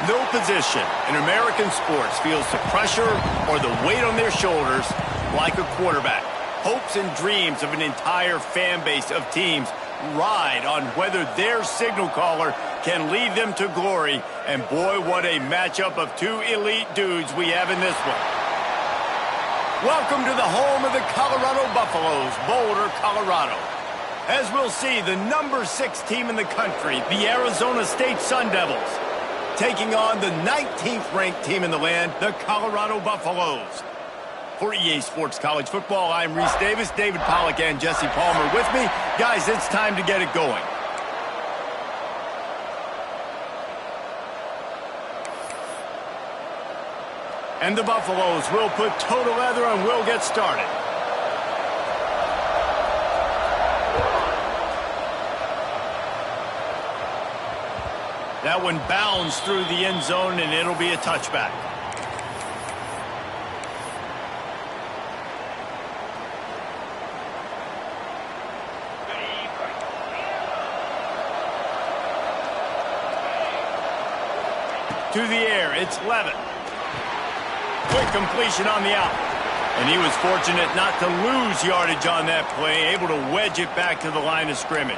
No position in American sports feels the pressure or the weight on their shoulders like a quarterback. Hopes and dreams of an entire fan base of teams ride on whether their signal caller can lead them to glory. And boy, what a matchup of two elite dudes we have in this one. Welcome to the home of the Colorado Buffaloes, Boulder, Colorado. As we'll see, the number 6 team in the country, the Arizona State Sun Devils, taking on the 19th ranked team in the land, the Colorado Buffaloes. For EA Sports College Football, I'm Reese Davis, David Pollack, and Jesse Palmer with me. Guys, it's time to get it going. And the Buffaloes will put toe to leather and we'll get started. That one bounds through the end zone, and it'll be a touchback. To the air, it's Levin. Quick completion on the out. And he was fortunate not to lose yardage on that play, able to wedge it back to the line of scrimmage.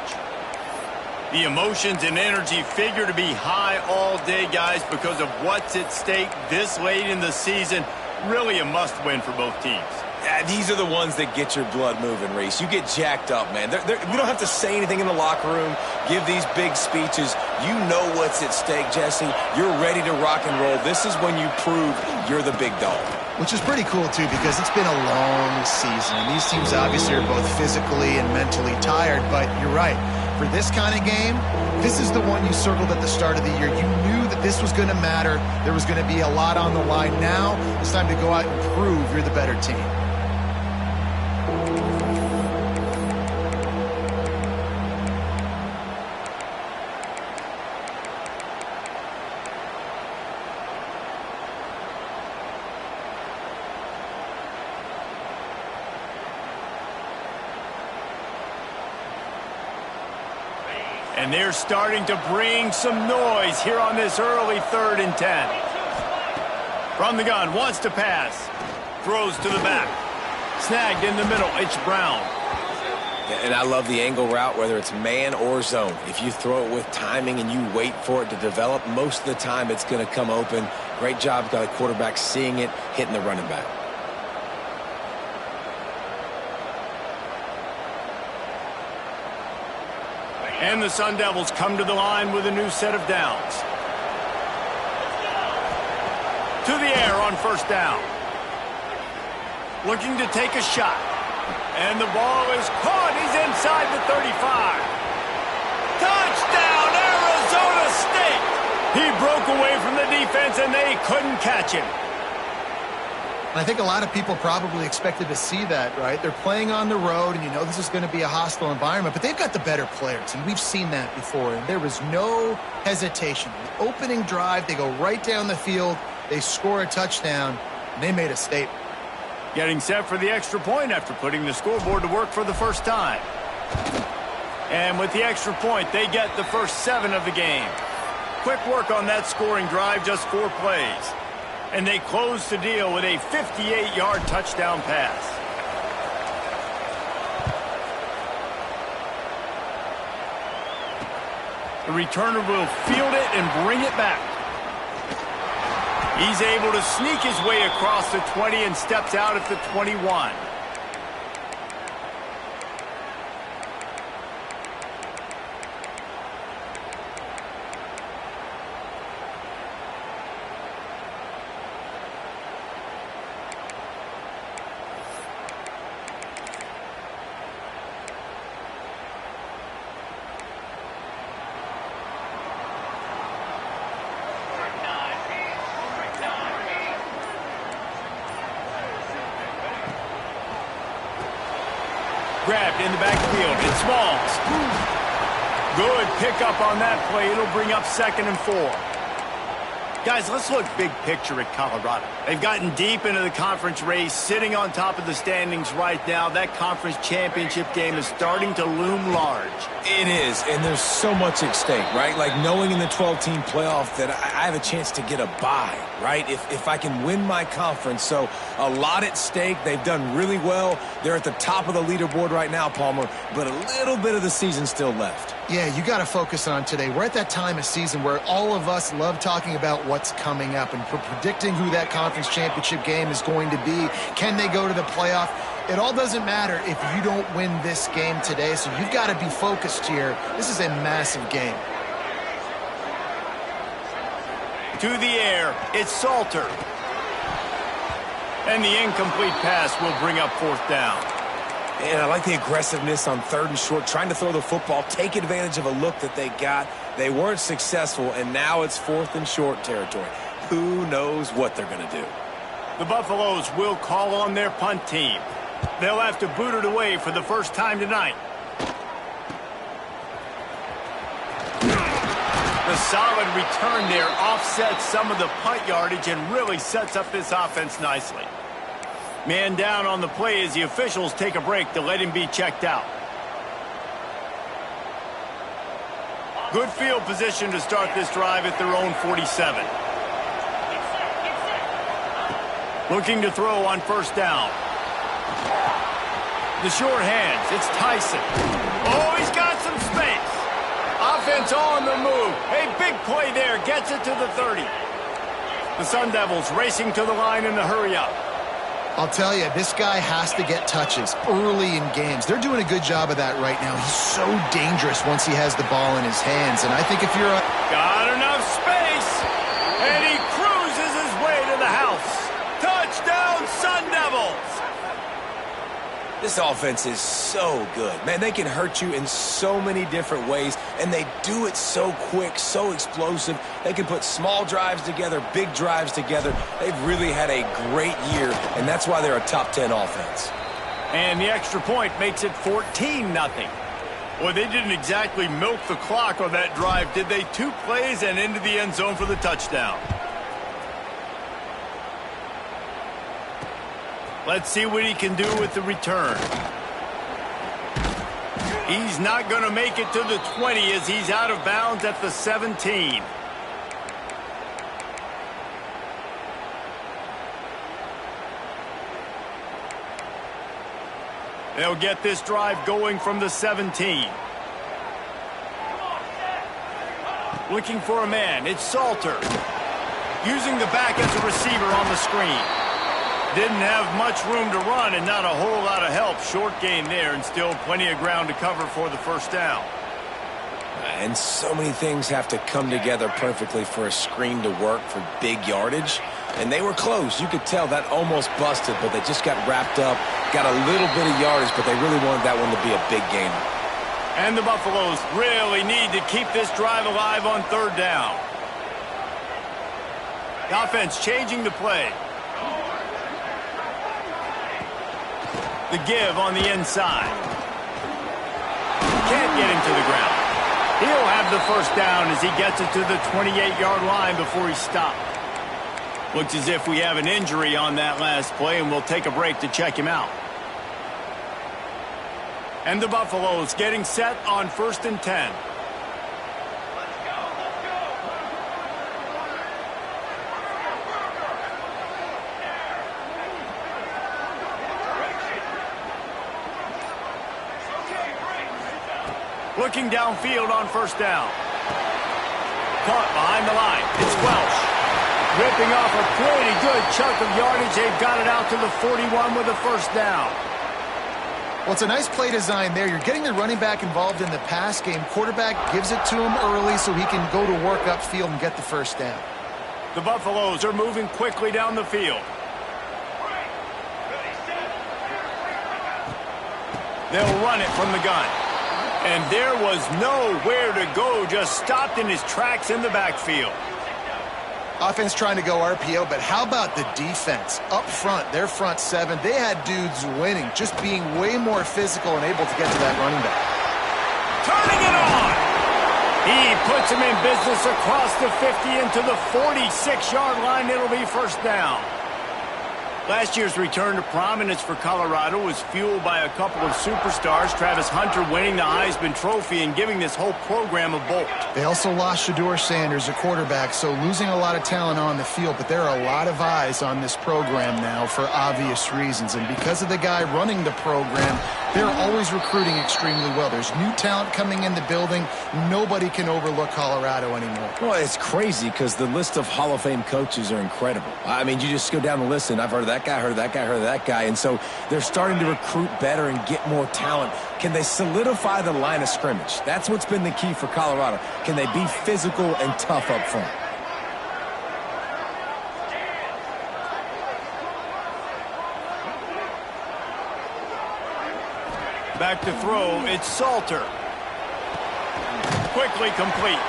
The emotions and energy figure to be high all day, guys, because of what's at stake this late in the season. Really a must-win for both teams. Yeah, these are the ones that get your blood moving, Reese. You get jacked up, man. We don't have to say anything in the locker room, give these big speeches. You know what's at stake, Jesse. You're ready to rock and roll. This is when you prove you're the big dog. Which is pretty cool, too, because it's been a long season. These teams obviously are both physically and mentally tired, but you're right. For this kind of game, this is the one you circled at the start of the year. You knew that this was going to matter. There was going to be a lot on the line. Now it's time to go out and prove you're the better team. And they're starting to bring some noise here on this early 3rd and 10. From the gun, wants to pass. Throws to the back. Snagged in the middle, it's Brown. And I love the angle route, whether it's man or zone. If you throw it with timing and you wait for it to develop, most of the time it's going to come open. Great job by the quarterback seeing it, hitting the running back. And the Sun Devils come to the line with a new set of downs. To the air on 1st down. Looking to take a shot. And the ball is caught. He's inside the 35. Touchdown, Arizona State! He broke away from the defense, and they couldn't catch him. I think a lot of people probably expected to see that, right? They're playing on the road, and you know this is going to be a hostile environment, but they've got the better players, and we've seen that before, and there was no hesitation. The opening drive, they go right down the field, they score a touchdown, and they made a statement. Getting set for the extra point after putting the scoreboard to work for the first time. And with the extra point, they get the first 7 of the game. Quick work on that scoring drive, just 4 plays. And they close the deal with a 58-yard touchdown pass. The returner will field it and bring it back. He's able to sneak his way across the 20 and steps out at the 21. Grabbed in the backfield. It's Smalls. Good pickup on that play. It'll bring up 2nd and 4. Guys, let's look big picture at Colorado. They've gotten deep into the conference race, sitting on top of the standings right now. That conference championship game is starting to loom large. It is, and there's so much at stake, right? Like knowing in the 12-team playoff that I have a chance to get a bye, right? If I can win my conference. So a lot at stake. They've done really well. They're at the top of the leaderboard right now, Palmer, but a little bit of the season still left. Yeah, you got to focus on today. We're at that time of season where all of us love talking about what's coming up and predicting who that conference championship game is going to be. Can they go to the playoff? It all doesn't matter if you don't win this game today, so you've got to be focused here. This is a massive game. To the air, it's Salter. And the incomplete pass will bring up fourth down. And I like the aggressiveness on 3rd and short, trying to throw the football, take advantage of a look that they got. They weren't successful, and now it's 4th and short territory. Who knows what they're going to do? The Buffaloes will call on their punt team. They'll have to boot it away for the first time tonight. The solid return there offsets some of the punt yardage and really sets up this offense nicely. Man down on the play as the officials take a break to let him be checked out. Good field position to start this drive at their own 47. Looking to throw on first down. The short hands, it's Tyson. Oh, he's got some space. Offense on the move. A big play there, gets it to the 30. The Sun Devils racing to the line in the hurry-up. I'll tell you, this guy has to get touches early in games. They're doing a good job of that right now. He's so dangerous once he has the ball in his hands. And I think if you're got enough space, and he cruises his way to the house. Touchdown, Sun Devils! This offense is so good. Man, they can hurt you in so many different ways, and they do it so quick, so explosive. They can put small drives together, big drives together. They've really had a great year, and that's why they're a top 10 offense. And the extra point makes it 14-0. Well, they didn't exactly milk the clock on that drive, did they? 2 plays and into the end zone for the touchdown. Let's see what he can do with the return. He's not going to make it to the 20 as he's out of bounds at the 17. They'll get this drive going from the 17. Looking for a man, it's Salter. Using the back as a receiver on the screen. Didn't have much room to run and not a whole lot of help. Short gain there and still plenty of ground to cover for the first down. And so many things have to come together perfectly for a screen to work for big yardage. And they were close. You could tell that almost busted, but they just got wrapped up, got a little bit of yardage, but they really wanted that one to be a big gainer. And the Buffaloes really need to keep this drive alive on 3rd down. The offense changing the play. The give on the inside. Can't get him to the ground. He'll have the first down as he gets it to the 28-yard line before he stopped. Looks as if we have an injury on that last play, and we'll take a break to check him out. And the Buffaloes getting set on 1st and 10. Looking downfield on first down. Caught behind the line. It's Welsh. Ripping off a pretty good chunk of yardage. They've got it out to the 41 with a first down. Well, it's a nice play design there. You're getting the running back involved in the pass game. Quarterback gives it to him early so he can go to work upfield and get the first down. The Buffaloes are moving quickly down the field. They'll run it from the gun. And there was nowhere to go, just stopped in his tracks in the backfield. Offense trying to go RPO, but how about the defense? Up front, their front 7, they had dudes winning, just being way more physical and able to get to that running back. Turning it on! He puts him in business across the 50 into the 46-yard line. It'll be first down. Last year's return to prominence for Colorado was fueled by a couple of superstars, Travis Hunter winning the Heisman Trophy and giving this whole program a bolt. They also lost Shedeur Sanders, a quarterback, so losing a lot of talent on the field, but there are a lot of eyes on this program now for obvious reasons. And because of the guy running the program, they're always recruiting extremely well. There's new talent coming in the building. Nobody can overlook Colorado anymore. Well, it's crazy because the list of Hall of Fame coaches are incredible. I mean, you just go down the list, and I've heard of that guy, heard of that guy, heard of that guy. And so they're starting to recruit better and get more talent. Can they solidify the line of scrimmage? That's what's been the key for Colorado. Can they be physical and tough up front? Back to throw, it's Salter. Quickly complete.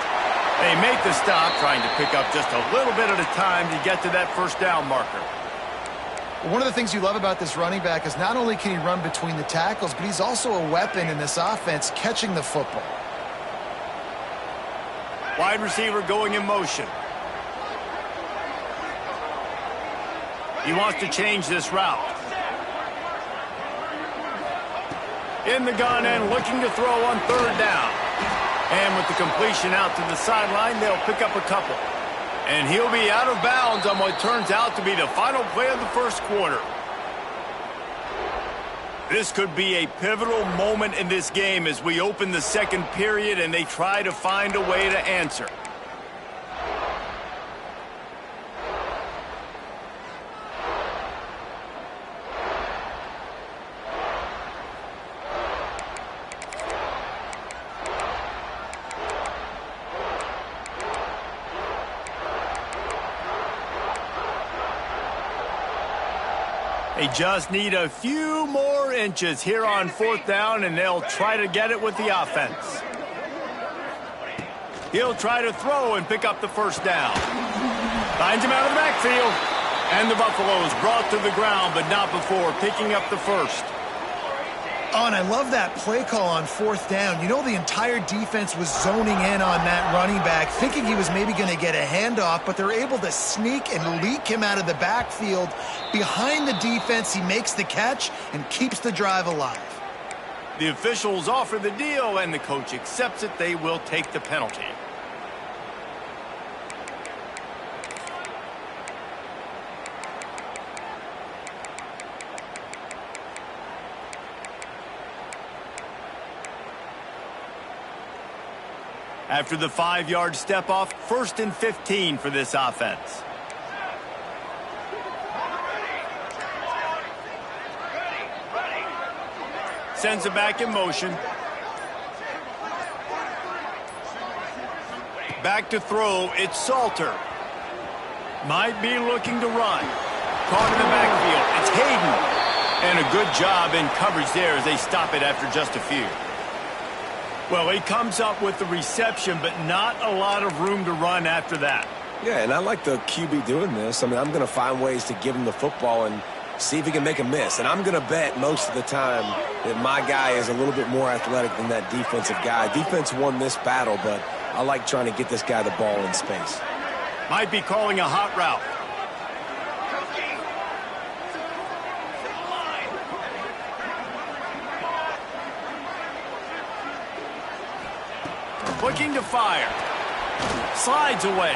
They make the stop, trying to pick up just a little bit at a time to get to that first down marker. One of the things you love about this running back is not only can he run between the tackles, but he's also a weapon in this offense catching the football. Wide receiver going in motion. He wants to change this route. In the gun and looking to throw on third down. And with the completion out to the sideline, they'll pick up a couple. And he'll be out of bounds on what turns out to be the final play of the first quarter. This could be a pivotal moment in this game as we open the second period and they try to find a way to answer. They just need a few more inches here on fourth down, and they'll try to get it with the offense. He'll try to throw and pick up the first down. Finds him out of the backfield. And the Buffaloes brought to the ground, but not before picking up the first. Oh, and I love that play call on fourth down. You know, the entire defense was zoning in on that running back, thinking he was maybe going to get a handoff, but they're able to sneak and leak him out of the backfield. Behind the defense, he makes the catch and keeps the drive alive. The officials offer the deal, and the coach accepts it. They will take the penalty. After the 5-yard step-off, 1st and 15 for this offense. Sends it back in motion. Back to throw, it's Salter. Might be looking to run. Caught in the backfield, it's Hayden. And a good job in coverage there as they stop it after just a few. Well, he comes up with the reception, but not a lot of room to run after that. Yeah, and I like the QB doing this. I mean, I'm going to find ways to give him the football and see if he can make a miss. And I'm going to bet most of the time that my guy is a little bit more athletic than that defensive guy. Defense won this battle, but I like trying to get this guy the ball in space. Might be calling a hot route. Looking to fire. Slides away.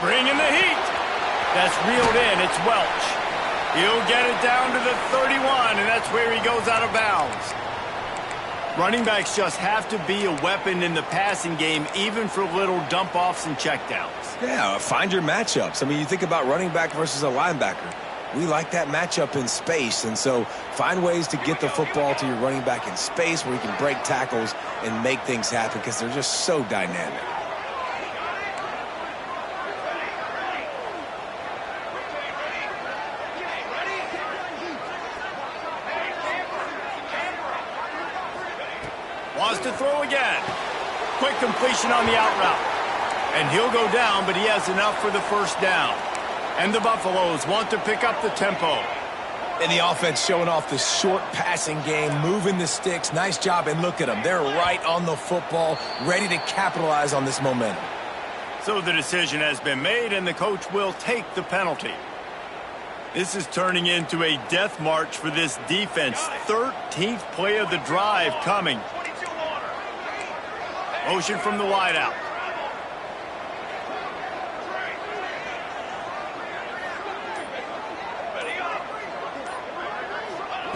Bringing the heat. That's reeled in. It's Welch. He'll get it down to the 31, and that's where he goes out of bounds. Running backs just have to be a weapon in the passing game, even for little dump-offs and checkdowns. Yeah, find your matchups. I mean, you think about running back versus a linebacker. We like that matchup in space, and so find ways to get the football to your running back in space where you can break tackles and make things happen because they're just so dynamic. Wants to throw again. Quick completion on the out route. And he'll go down, but he has enough for the first down. And the Buffaloes want to pick up the tempo. And the offense showing off the short passing game, moving the sticks. Nice job, and look at them. They're right on the football, ready to capitalize on this momentum. So the decision has been made, and the coach will take the penalty. This is turning into a death march for this defense. 13th play of the drive coming. Motion from the wideout.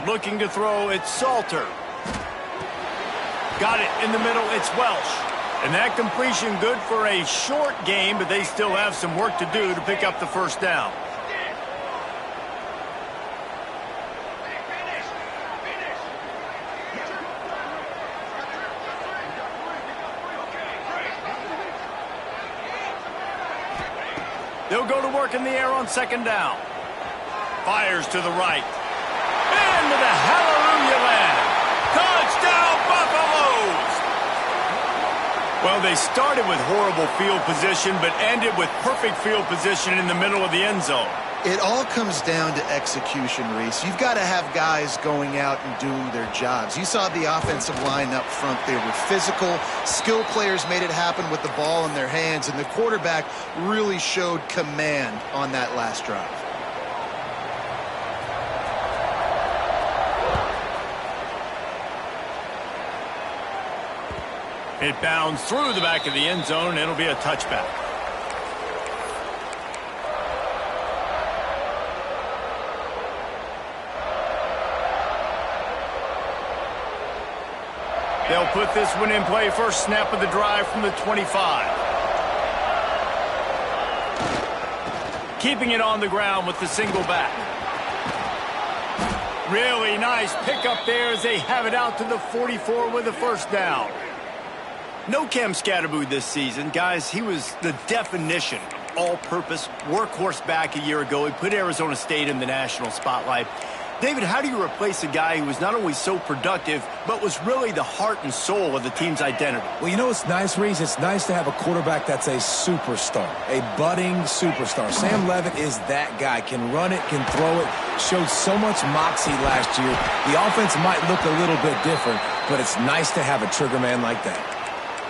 Looking to throw, it's Salter. Got it in the middle, it's Welsh. And that completion good for a short game, but they still have some work to do to pick up the first down. They'll go to work in the air on second down. Fires to the right. Into the hallelujah land. Touchdown, Buffaloes! Well, they started with horrible field position, but ended with perfect field position in the middle of the end zone. It all comes down to execution, Reese. You've got to have guys going out and doing their jobs. You saw the offensive line up front. They were physical. Skill players made it happen with the ball in their hands, and the quarterback really showed command on that last drive. It bounds through the back of the end zone. It'll be a touchback. They'll put this one in play. First snap of the drive from the 25. Keeping it on the ground with the single back. Really nice pickup there as they have it out to the 44 with a first down. No Cam Scatterboo this season. Guys, he was the definition of all-purpose workhorse back a year ago. He put Arizona State in the national spotlight. David, how do you replace a guy who was not only so productive, but was really the heart and soul of the team's identity? Well, you know what's nice, Reese? It's nice to have a quarterback that's a superstar, a budding superstar. Sam Levitt is that guy. Can run it, can throw it, showed so much moxie last year. The offense might look a little bit different, but it's nice to have a trigger man like that.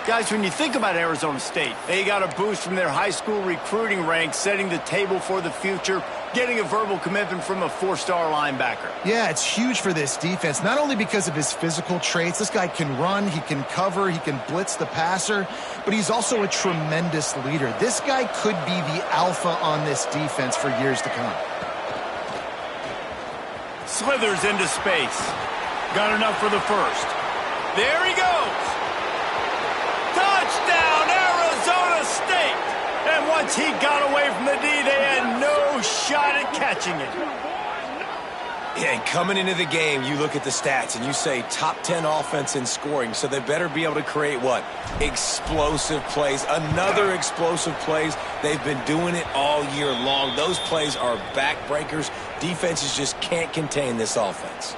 Guys, when you think about Arizona State, they got a boost from their high school recruiting ranks, setting the table for the future, getting a verbal commitment from a four-star linebacker. Yeah, it's huge for this defense, not only because of his physical traits. This guy can run, he can cover, he can blitz the passer, but he's also a tremendous leader. This guy could be the alpha on this defense for years to come. Slithers into space. Got enough for the first. There he goes. Touchdown, Arizona State! And once he got away from the D, they had no shot at catching it. Yeah, and coming into the game, you look at the stats and you say top 10 offense in scoring, so they better be able to create what? Explosive plays. Another explosive plays. They've been doing it all year long. Those plays are backbreakers. Defenses just can't contain this offense.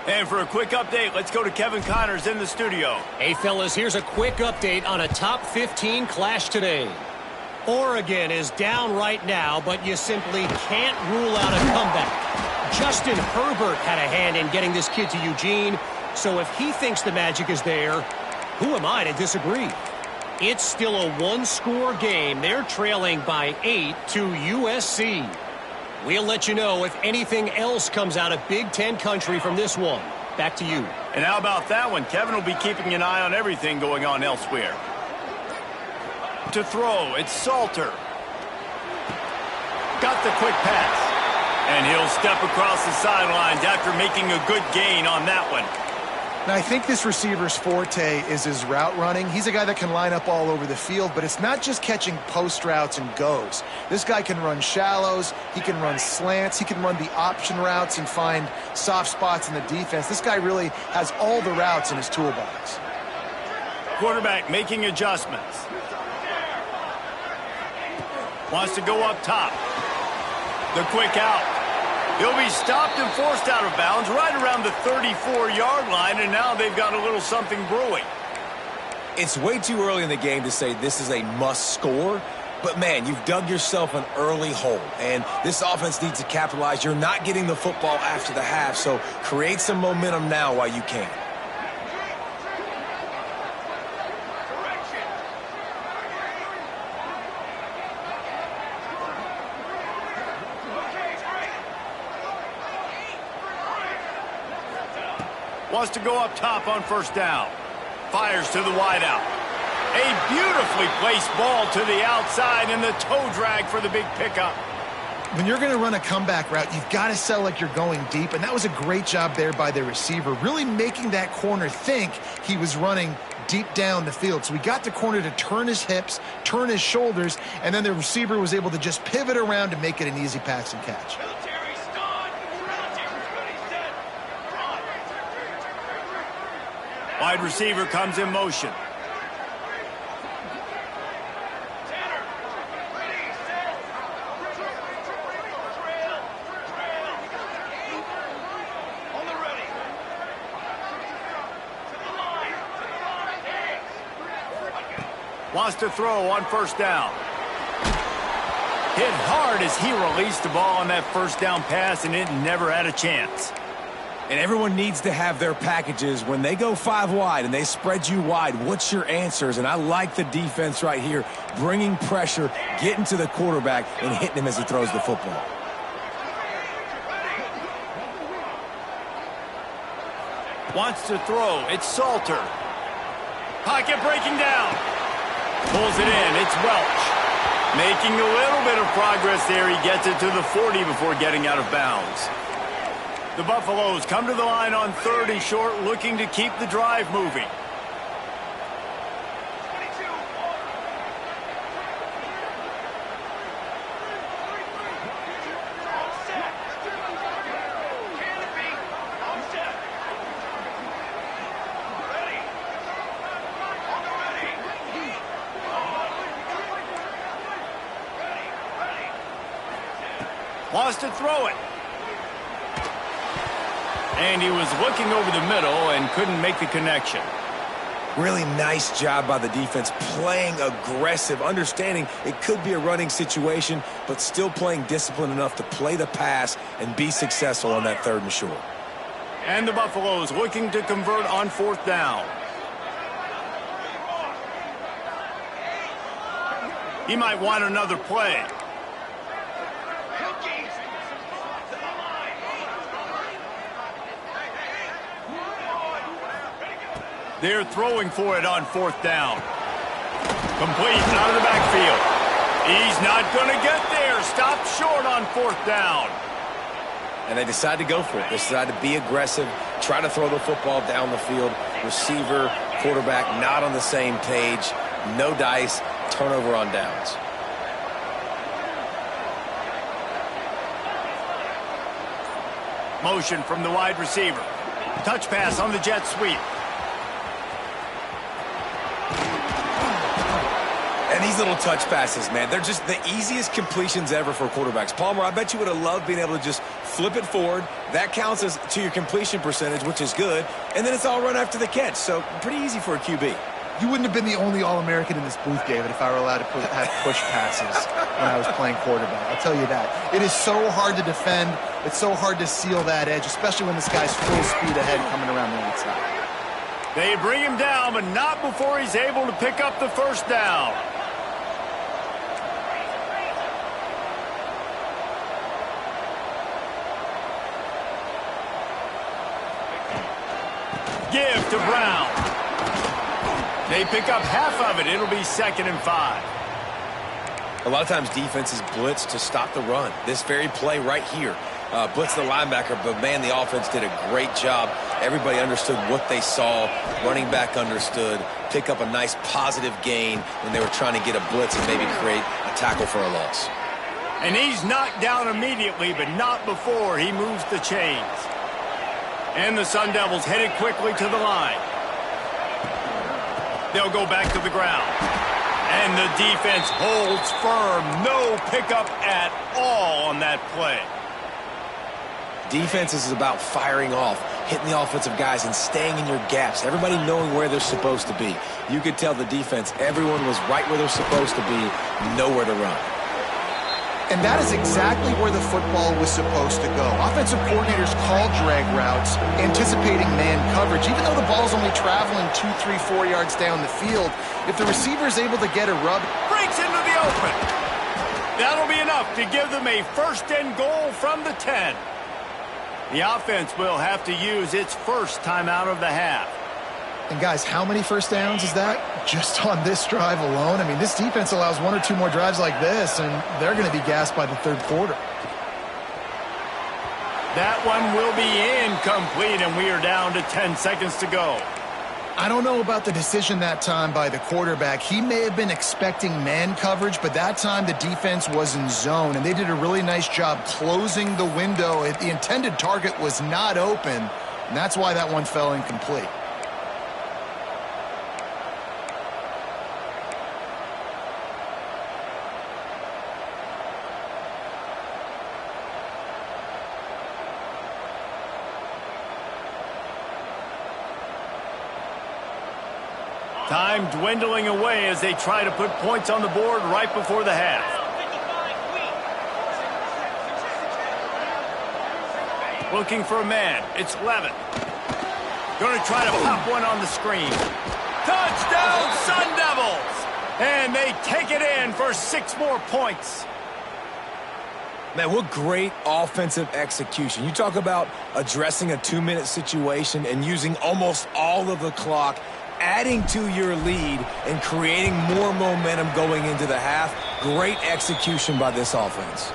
And for a quick update, let's go to Kevin Connors in the studio. Hey, fellas, here's a quick update on a top 15 clash today. Oregon is down right now, but you simply can't rule out a comeback. Justin Herbert had a hand in getting this kid to Eugene, so if he thinks the magic is there, who am I to disagree? It's still a one-score game. They're trailing by 8 to USC. We'll let you know if anything else comes out of Big Ten country from this one. Back to you. And how about that one? Kevin will be keeping an eye on everything going on elsewhere. To throw, it's Salter. Got the quick pass. And he'll step across the sidelines after making a good gain on that one. Now, I think this receiver's forte is his route running. He's a guy that can line up all over the field, but it's not just catching post routes and goes. This guy can run shallows, he can run slants, he can run the option routes and find soft spots in the defense. This guy really has all the routes in his toolbox. Quarterback making adjustments. Wants to go up top. The quick out. He'll be stopped and forced out of bounds right around the 34-yard line, and now they've got a little something brewing. It's way too early in the game to say this is a must score, But, man, you've dug yourself an early hole, and this offense needs to capitalize. You're not getting the football after the half, so create some momentum now while you can. Wants to go up top on first down. Fires to the wideout. A beautifully placed ball to the outside and the toe drag for the big pickup. When you're going to run a comeback route, you've got to sell like you're going deep, and that was a great job there by the receiver, really making that corner think he was running deep down the field. So we got the corner to turn his hips, turn his shoulders, and then the receiver was able to just pivot around to make it an easy pass and catch. Wide receiver comes in motion. Wants to throw on first down. Hit hard as he released the ball on that first down pass, and it never had a chance. And everyone needs to have their packages. When they go 5 wide and they spread you wide, what's your answers? And I like the defense right here, bringing pressure, getting to the quarterback, and hitting him as he throws the football. Wants to throw. It's Salter. Pocket breaking down. Pulls it in. It's Welch. Making a little bit of progress there. He gets it to the 40 before getting out of bounds. The Buffaloes come to the line on 3rd and short, looking to keep the drive moving. Wants to throw it. And he was looking over the middle and couldn't make the connection. Really nice job by the defense, playing aggressive, understanding it could be a running situation, but still playing disciplined enough to play the pass and be successful on that 3rd and short. And the Buffaloes looking to convert on 4th down. He might want another play. They're throwing for it on 4th down. Complete out of the backfield. He's not going to get there. Stopped short on 4th down. And they decide to go for it. They decide to be aggressive, try to throw the football down the field. Receiver, quarterback, not on the same page. No dice, turnover on downs. Motion from the wide receiver. Touch pass on the jet sweep. And these little touch passes, man, they're just the easiest completions ever for quarterbacks. Palmer, I bet you would have loved being able to just flip it forward. That counts as to your completion percentage, which is good. And then it's all run after the catch. So pretty easy for a QB. You wouldn't have been the only All-American in this booth, David, if I were allowed to have push passes when I was playing quarterback. I'll tell you that. It is so hard to defend. It's so hard to seal that edge, especially when this guy's full speed ahead coming around the outside. They bring him down, but not before he's able to pick up the first down. Give to Brown. They pick up half of it. It'll be 2nd and 5. A lot of times defenses blitz to stop the run. This very play right here, blitz the linebacker, but man, the offense did a great job. Everybody understood what they saw. Running back understood. Pick up a nice positive gain when they were trying to get a blitz and maybe create a tackle for a loss. And he's knocked down immediately, but not before he moves the chains. And the Sun Devils headed quickly to the line. They'll go back to the ground. And the defense holds firm. No pickup at all on that play. Defense is about firing off, hitting the offensive guys and staying in your gaps, everybody knowing where they're supposed to be. You could tell the defense, everyone was right where they're supposed to be, nowhere to run. And that is exactly where the football was supposed to go. Offensive coordinators call drag routes, anticipating man coverage. Even though the ball's only traveling 2, 3, 4 yards down the field, if the receiver is able to get a rub, breaks into the open. That'll be enough to give them a first and goal from the 10. The offense will have to use its first timeout of the half. And guys, how many first downs is that just on this drive alone? I mean, this defense allows 1 or 2 more drives like this, and they're going to be gassed by the third quarter. That one will be incomplete, and we are down to 10 seconds to go. I don't know about the decision that time by the quarterback. He may have been expecting man coverage, but that time the defense was in zone, and they did a really nice job closing the window. The intended target was not open, and that's why that one fell incomplete. Time dwindling away as they try to put points on the board right before the half. Looking for a man. It's Levin. Going to try to pop one on the screen. Touchdown, Sun Devils! And they take it in for 6 more points. Man, what great offensive execution. You talk about addressing a 2-minute situation and using almost all of the clock, adding to your lead and creating more momentum going into the half. Great execution by this offense.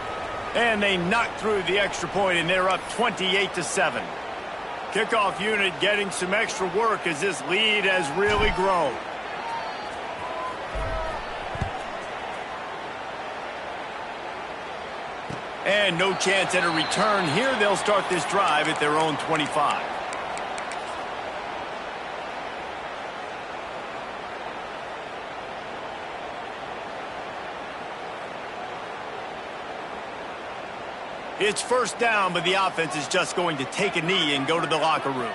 And they knock through the extra point, and they're up 28-7. Kickoff unit getting some extra work as this lead has really grown. And no chance at a return here. They'll start this drive at their own 25. It's first down, but the offense is just going to take a knee and go to the locker room.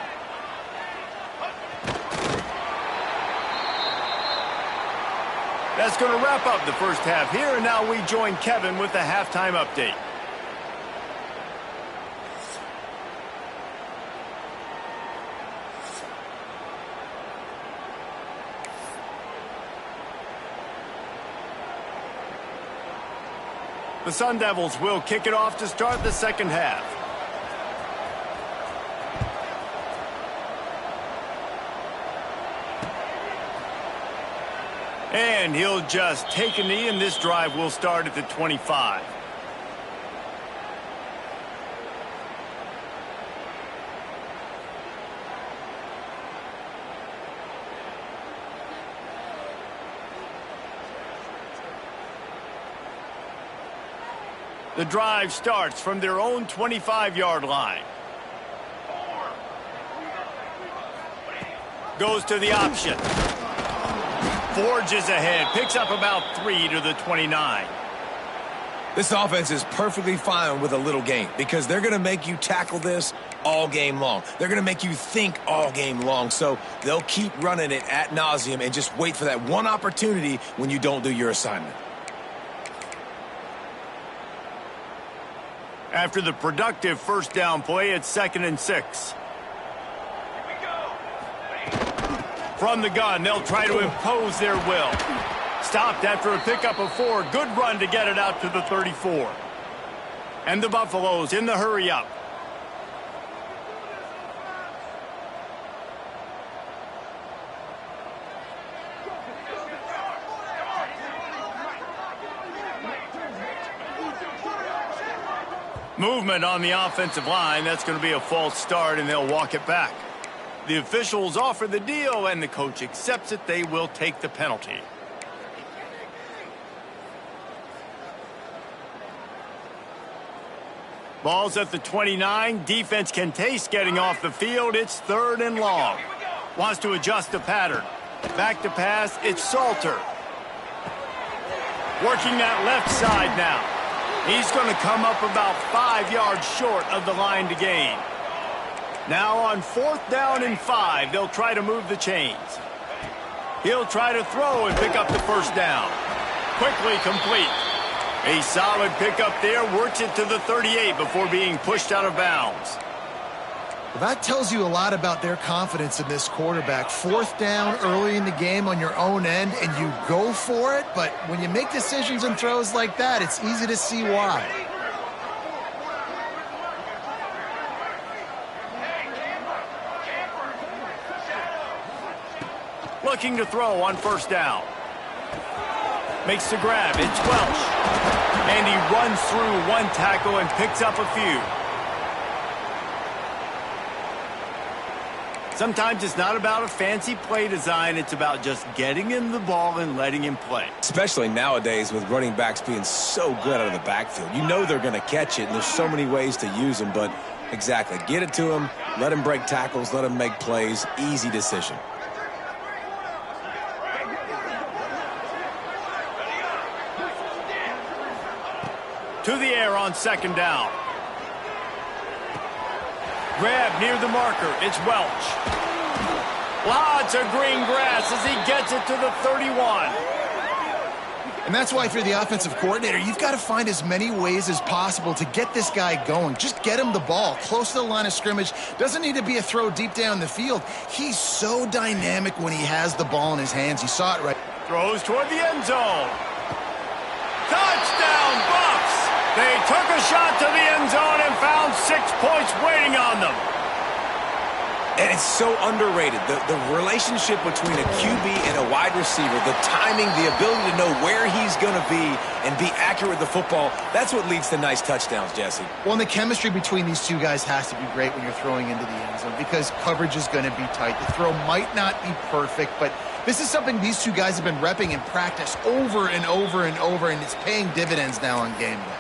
That's going to wrap up the first half here, and now we join Kevin with the halftime update. The Sun Devils will kick it off to start the second half. And he'll just take a knee, and this drive will start at the 25. The drive starts from their own 25-yard line. Goes to the option. Forges ahead. Picks up about 3 to the 29. This offense is perfectly fine with a little gain because they're going to make you tackle this all game long. They're going to make you think all game long. So they'll keep running it ad nauseum and just wait for that one opportunity when you don't do your assignment. After the productive first down play, it's 2nd and 6. From the gun, they'll try to impose their will. Stopped after a pickup of 4. Good run to get it out to the 34. And the Buffaloes in the hurry up. Movement on the offensive line. That's going to be a false start, and they'll walk it back. The officials offer the deal, and the coach accepts it. They will take the penalty. Ball's at the 29. Defense can taste getting off the field. It's 3rd and long. Wants to adjust the pattern. Back to pass. It's Salter. Working that left side now. He's going to come up about 5 yards short of the line to gain. Now on 4th down and 5, they'll try to move the chains. He'll try to throw and pick up the first down. Quickly complete. A solid pickup there, works it to the 38 before being pushed out of bounds. Well, that tells you a lot about their confidence in this quarterback. 4th down early in the game on your own end, and you go for it, but when you make decisions and throws like that, it's easy to see why. Looking to throw on 1st down. Makes the grab. It's Welch. And he runs through one tackle and picks up a few. Sometimes it's not about a fancy play design. It's about just getting him the ball and letting him play. Especially nowadays with running backs being so good out of the backfield. You know they're going to catch it, and there's so many ways to use them. But exactly, get it to him, let him break tackles, let him make plays. Easy decision. To the air on 2nd down. Grab near the marker. It's Welch. Lots of green grass as he gets it to the 31. And that's why if you're the offensive coordinator, you've got to find as many ways as possible to get this guy going. Just get him the ball close to the line of scrimmage. Doesn't need to be a throw deep down the field. He's so dynamic when he has the ball in his hands. You saw it right. Throws toward the end zone. Touchdown, Buffs! They took a shot to the end zone and found 6 points waiting on them. And it's so underrated. The relationship between a QB and a wide receiver, the timing, the ability to know where he's going to be and be accurate with the football, that's what leads to nice touchdowns, Jesse. Well, and the chemistry between these two guys has to be great when you're throwing into the end zone because coverage is going to be tight. The throw might not be perfect, but this is something these two guys have been repping in practice over and over and over, and it's paying dividends now on game day.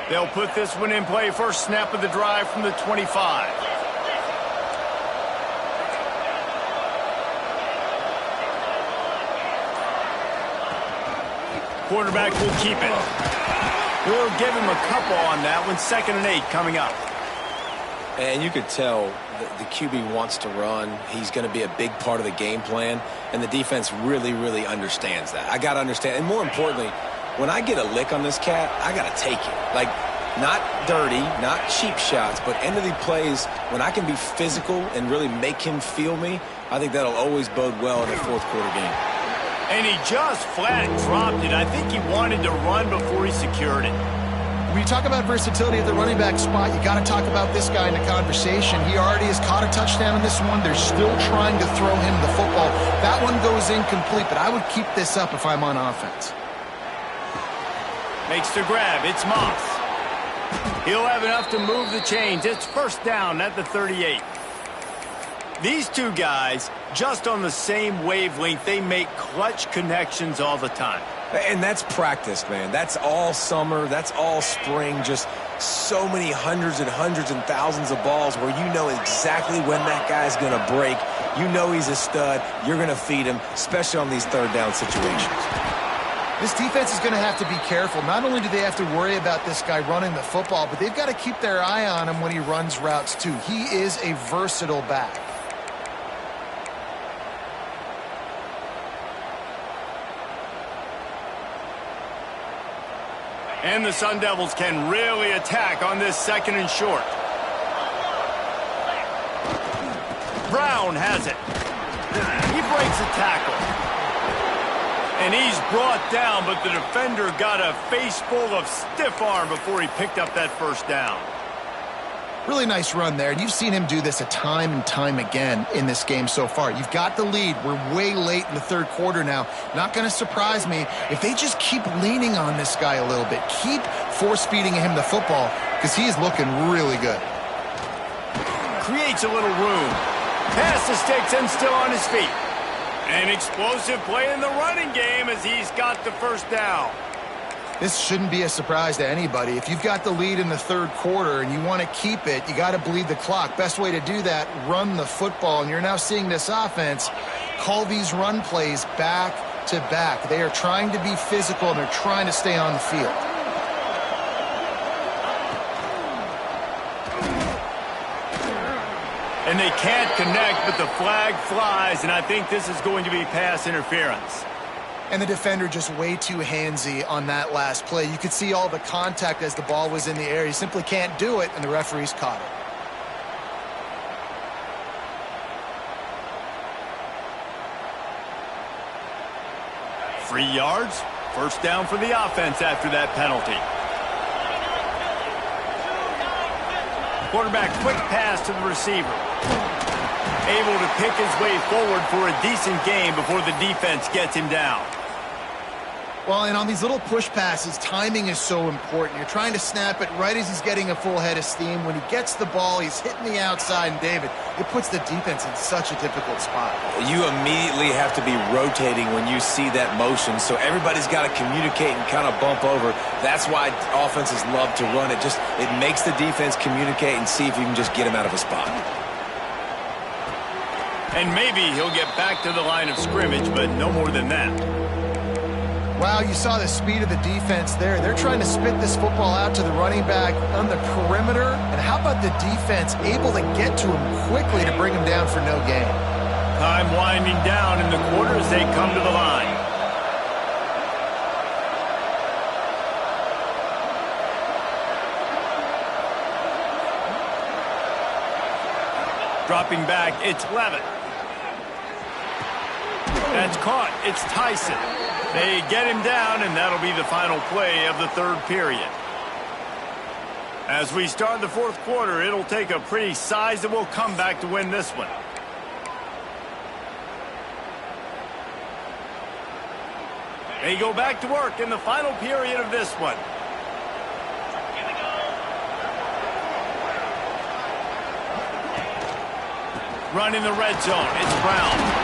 They'll put this one in play. First snap of the drive from the 25. Quarterback will keep it. We'll give him a couple on that one. 2nd and 8 coming up. And you could tell the QB wants to run. He's going to be a big part of the game plan. And the defense really, really understands that. I got to understand. And more importantly, when I get a lick on this cat, I got to take it. Like, not dirty, not cheap shots, but end of the plays, when I can be physical and really make him feel me, I think that'll always bode well in the 4th quarter game. And he just flat dropped it. I think he wanted to run before he secured it. When you talk about versatility at the running back spot, you got to talk about this guy in the conversation. He already has caught a touchdown in this one. They're still trying to throw him the football. That one goes incomplete, but I would keep this up if I'm on offense. Makes the grab. It's Moss. He'll have enough to move the chains. It's 1st down at the 38. These two guys, just on the same wavelength, they make clutch connections all the time. And that's practice, man. That's all summer. That's all spring. Just so many hundreds and thousands of balls where you know exactly when that guy's going to break. You know he's a stud. You're going to feed him, especially on these 3rd down situations. This defense is going to have to be careful. Not only do they have to worry about this guy running the football, but they've got to keep their eye on him when he runs routes too. He is a versatile back. And the Sun Devils can really attack on this 2nd and short. Brown has it. He breaks a tackle. And he's brought down, but the defender got a face full of stiff arm before he picked up that 1st down. Really nice run there, and you've seen him do this a time and time again in this game so far. You've got the lead. We're way late in the 3rd quarter now. Not going to surprise me if they just keep leaning on this guy a little bit. Keep force-feeding him the football because he's looking really good. Creates a little room. Pass the sticks and still on his feet. An explosive play in the running game as he's got the 1st down. This shouldn't be a surprise to anybody. If you've got the lead in the 3rd quarter and you want to keep it, you got to bleed the clock. Best way to do that, run the football. And you're now seeing this offense call these run plays back back-to-back. They are trying to be physical, and they're trying to stay on the field. And they can't connect, but the flag flies, and I think this is going to be pass interference. And the defender just way too handsy on that last play. You could see all the contact as the ball was in the air. He simply can't do it, and the referee's caught it. Free yards, first down for the offense after that penalty. Quarterback, quick pass to the receiver. Able to pick his way forward for a decent gain before the defense gets him down. Well, and on these little push passes, timing is so important. You're trying to snap it right as he's getting a full head of steam. When he gets the ball, he's hitting the outside, and David, it puts the defense in such a difficult spot. You immediately have to be rotating when you see that motion, so everybody's got to communicate and kind of bump over. That's why offenses love to run it. It makes the defense communicate and see if you can just get him out of a spot. And maybe he'll get back to the line of scrimmage, but no more than that. Wow, you saw the speed of the defense there. They're trying to spit this football out to the running back on the perimeter. And how about the defense able to get to him quickly to bring him down for no gain? Time winding down in the quarter as they come to the line. Dropping back, it's Levitt. That's caught. It's Tyson. They get him down, and that'll be the final play of the third period. As we start the fourth quarter, it'll take a pretty sizable comeback to win this one. They go back to work in the final period of this one. Running the red zone, it's Brown.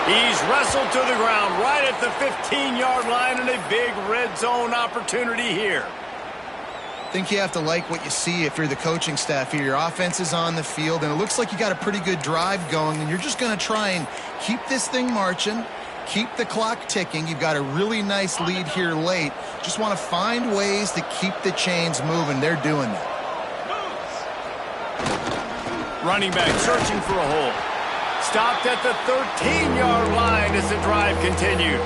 He's wrestled to the ground right at the 15-yard line, and a big red zone opportunity here. I think you have to like what you see if you're the coaching staff here. Your offense is on the field, and it looks like you got a pretty good drive going, and you're just going to try and keep this thing marching, keep the clock ticking. You've got a really nice lead here late. Just want to find ways to keep the chains moving. They're doing that. Running back searching for a hole. Stopped at the 13-yard line as the drive continues.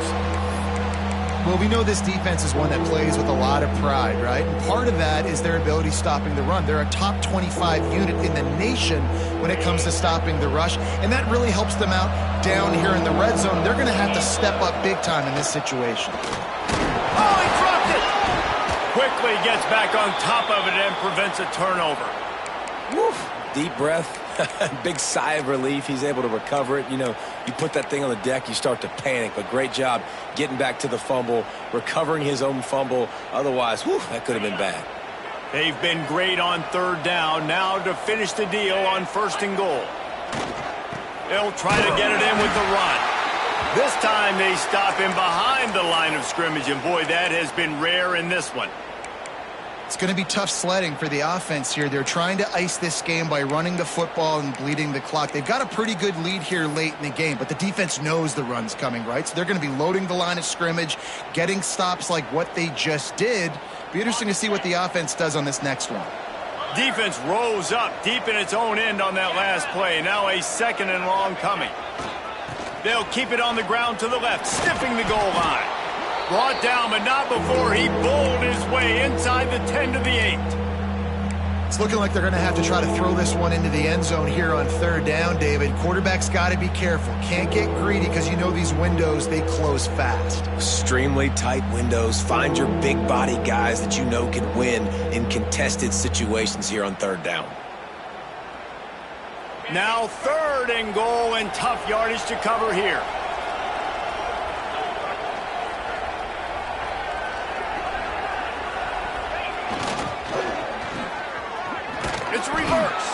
Well, we know this defense is one that plays with a lot of pride, right? And part of that is their ability stopping the run. They're a top 25 unit in the nation when it comes to stopping the rush, and that really helps them out down here in the red zone. They're going to have to step up big time in this situation. Oh, he dropped it! Quickly gets back on top of it and prevents a turnover. Woof. Deep breath. Big sigh of relief. He's able to recover it. You know, you put that thing on the deck, you start to panic. But great job getting back to the fumble, recovering his own fumble. Otherwise, whew, that could have been bad. They've been great on third down. Now to finish the deal on first and goal. They'll try to get it in with the run. This time they stop him behind the line of scrimmage. And boy, that has been rare in this one. It's going to be tough sledding for the offense here. They're trying to ice this game by running the football and bleeding the clock. They've got a pretty good lead here late in the game, but the defense knows the run's coming, right? So they're going to be loading the line of scrimmage, getting stops like what they just did. Be interesting to see what the offense does on this next one. Defense rose up deep in its own end on that last play. Now a second and long coming. They'll keep it on the ground to the left, sniffing the goal line. Brought down, but not before he bowled his way inside the 10 to the 8. It's looking like they're going to have to try to throw this one into the end zone here on third down, David. Quarterback's got to be careful. Can't get greedy because you know these windows, they close fast. Extremely tight windows. Find your big body guys that you know can win in contested situations here on third down. Now third and goal and tough yardage to cover here. It's reverse.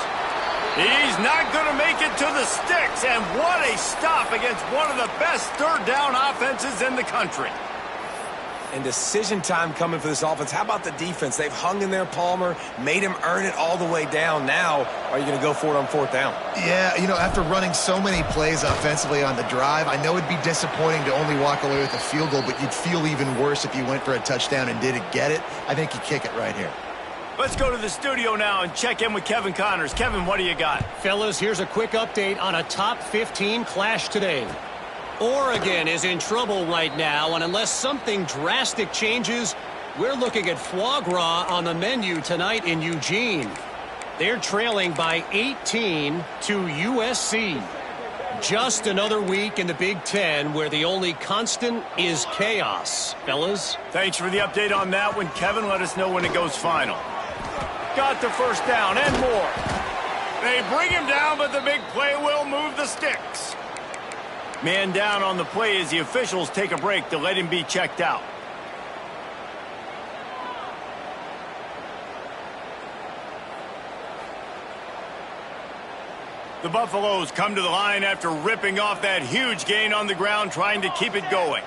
He's not going to make it to the sticks, and what a stop against one of the best third down offenses in the country. and decision time coming for this offense. How about the defense? They've hung in there, Palmer, made him earn it all the way down. Now, are you going to go for it on 4th down? Yeah, after running so many plays offensively on the drive, I know it'd be disappointing to only walk away with a field goal, but you'd feel even worse if you went for a touchdown and didn't get it. I think you kick it right here. Let's go to the studio now and check in with Kevin Connors. Kevin, what do you got? Fellas, here's a quick update on a top 15 clash today. Oregon is in trouble right now, and unless something drastic changes, we're looking at foie gras on the menu tonight in Eugene. They're trailing by 18 to USC. Just another week in the Big Ten where the only constant is chaos. Fellas? Thanks for the update on that one, Kevin. Let us know when it goes final. Got the first down and more. They bring him down, but the big play will move the sticks. Man down on the play as the officials take a break to let him be checked out. The Buffaloes come to the line after ripping off that huge gain on the ground, trying to keep it going.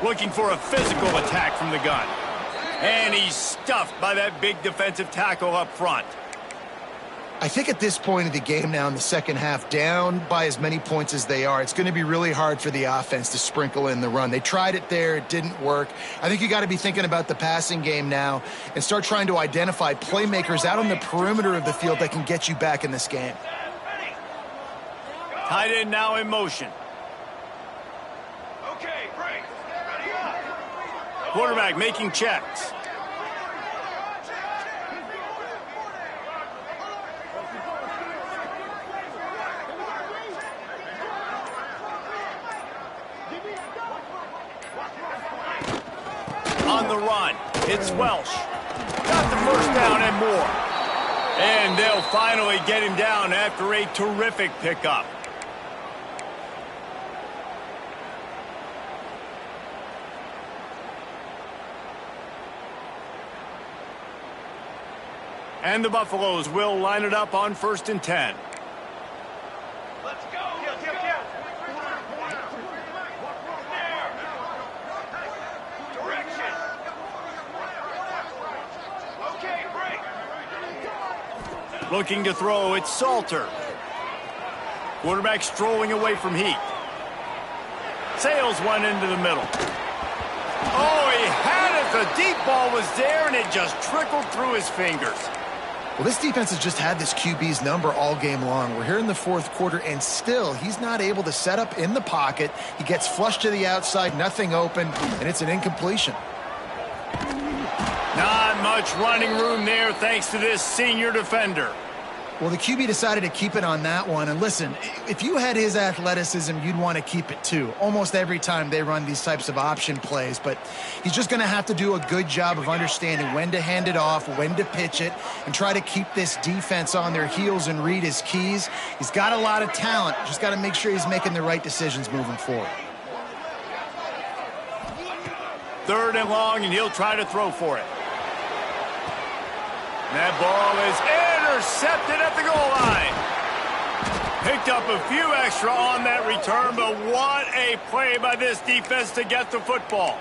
Looking for a physical attack from the gun. And he's stuffed by that big defensive tackle up front. I think at this point of the game now in the second half, down by as many points as they are, it's going to be really hard for the offense to sprinkle in the run. They tried it there. It didn't work. I think you got to be thinking about the passing game now and start trying to identify playmakers out on the perimeter of the field that can get you back in this game. Tight end now in motion. Okay, break. Ready up. Quarterback making checks. On the run, it's Welsh. Got the first down and more. And they'll finally get him down after a terrific pickup. And the Buffaloes will line it up on 1st and 10. Let's go. Direction. Okay, break. Looking to throw, it's Salter. Quarterback strolling away from Heat. Sails one into the middle. Oh, he had it. The deep ball was there, and it just trickled through his fingers. Well, this defense has just had this QB's number all game long. We're here in the 4th quarter, and still he's not able to set up in the pocket. He gets flushed to the outside, nothing open, and it's an incompletion. Not much running room there thanks to this senior defender. Well, the QB decided to keep it on that one. And listen, if you had his athleticism, you'd want to keep it too. Almost every time they run these types of option plays. But he's just going to have to do a good job of understanding when to hand it off, when to pitch it, and try to keep this defense on their heels and read his keys. He's got a lot of talent. Just got to make sure he's making the right decisions moving forward. 3rd and long, and he'll try to throw for it. That ball is intercepted at the goal line. Picked up a few extra on that return, but what a play by this defense to get the football.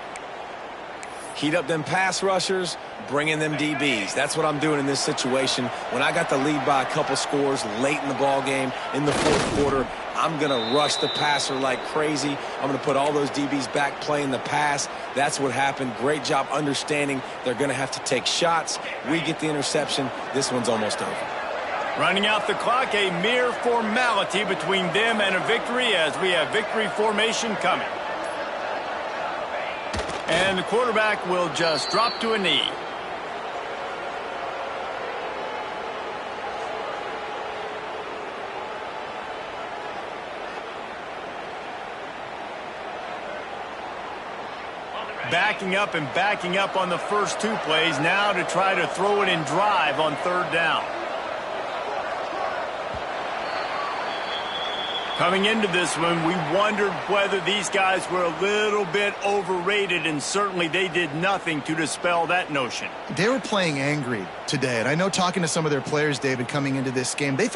Heat up them pass rushers, bring in them DBs. That's what I'm doing in this situation. When I got the lead by a couple scores late in the ball game, in the 4th quarter, I'm going to rush the passer like crazy. I'm going to put all those DBs back playing the pass. That's what happened. Great job understanding they're going to have to take shots. We get the interception. This one's almost over. Running out the clock, a mere formality between them and a victory as we have victory formation coming. And the quarterback will just drop to a knee. Backing up and backing up on the first 2 plays, now to try to throw it in drive on 3rd down. Coming into this one, we wondered whether these guys were a little bit overrated, and certainly they did nothing to dispel that notion. They were playing angry today, and I know talking to some of their players, David, coming into this game, they felt